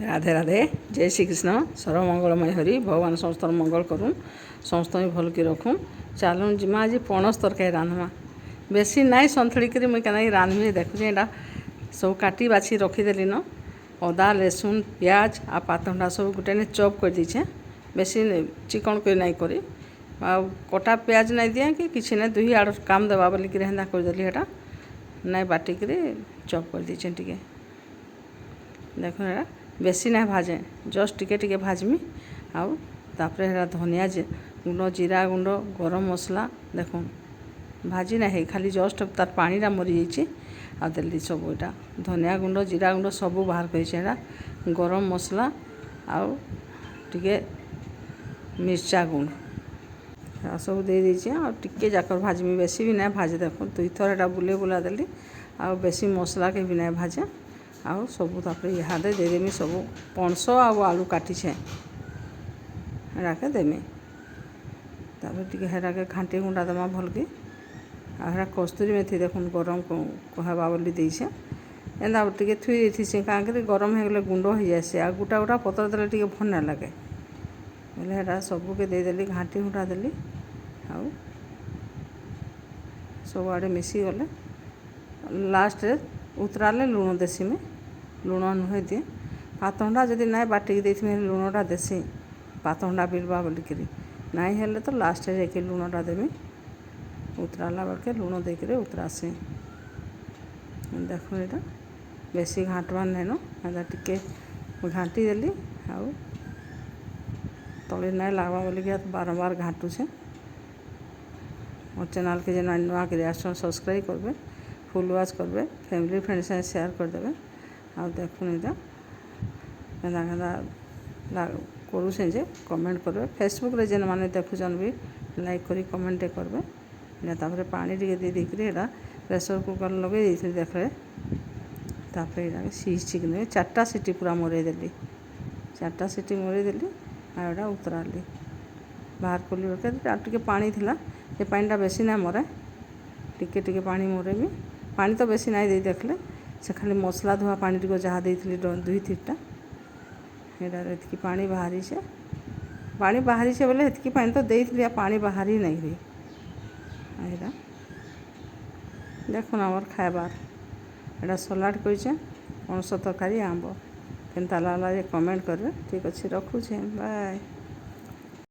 राधे राधे जय श्री कृष्ण सर्वमंगलमय हरि भगवान समस्त मंगल करूँ समस्त भल की रखूँ चलूँ जिमा आज पणस तरकारी रांधमा बेसी नाई संथड़ी मुझे क्या रांधमी देखुचे यहाँ सब काटी बाछी रखीदेली न अदा लसुन पियाज आ पातंडा सब गोटे चॉप कर दीछे बेसी चिकन कर नाई करी आ कटा पियाज नहीं दिए कि किसी ना दुही आड़ काम देवा बोलिक हेन्दा करदेली हेटा नाई बाटिक चॉप कर दीछे टिके देख बेसी ना भाजे जस्ट टिके टिके भाजमी आउ तापरे हेरा धनिया गुंड जीरा गुंड गरम मसला देख भाजी ना खाली जस्ट तार पानीटा मरी जाइए आ देली सब यहाँ धनिया गुंड जीरा गुंड सब बाहर कर गरम मसला आउ टिके मिर्चा गुंड सब दे दीजिए आ टिके जाकर भाजमी बेसी भी ना भाजे देख दुई थर एटा बुले बुला देली आ बेसी मसला के भी ना भाजे आउ सब तापर इहादे देदेमी सब पणस आलू काटिछे हेराके देमी तापर टिके हेराके घाटी गुंडा देमा भलकी आ कस्तूरी मेथी देखुन गरम कहवा बोली देछे एंदा टिके थुई देथि काँकि गरम हो गले गुंड हो जाए आ गोटा गोटा पतर देले टिके भल ना लगे बोले हेरा सबके देदेली घाटी गुंडा देली आउ सब आड़े मिसी गले लास्ट उतराले लुण देसी में लुण नुहे दिए पातंडा जदि ना बाटिक देथि लुणटा देसी पातंडा बिलवा बोलिक नाई हेले तो लास्ट जाके लुणटा देमी उतराला बेलके लुण देकर उतरासी देख यहाँ बेसी घाटवार नाइन एदा टिके घाटी देली आउ तले ना लगवा बोलिक बारंबार घाटुछे मोर चैनल के जेन नुआ कर आसन सब्सक्राइब करबे फुल वाच करबे फैमिली फ्रेंड से शेयर करदेवे आ देखुन यहाँ केदा केदा करुचे जे कमेंट करबे फेसबुक रे जेन माने देखुचन भी लाइक करी कमेंट करबे तापर पानी टिके दे देकर यहाँ प्रेसर कुकर लगे देते देखे तापर यहाँ सीझी चार्टा सीटी पूरा मरई देली चार्टा सीटी मरई देली आ यहाँ उतराली बाहर कली टे पानी थिला ये पानीटा बेसी ना मरे टिके टिके पानी मरेमी पानी तो बेसी नाई दे देखले से खाली मसला धुआ पानी टिको जहाँ देती दुई तीनटा यहाँ पानी बाहरी से पानी बाहरी से बोले हेतकी पानी तो देती पानी बाहरी नहीं रही यहाँ देखुन आमर खाइबार यहाँ सलाड कर पणस तरकारी आंब केनता लागला कमेंट करेंगे ठीक अच्छे रखुचे बाय।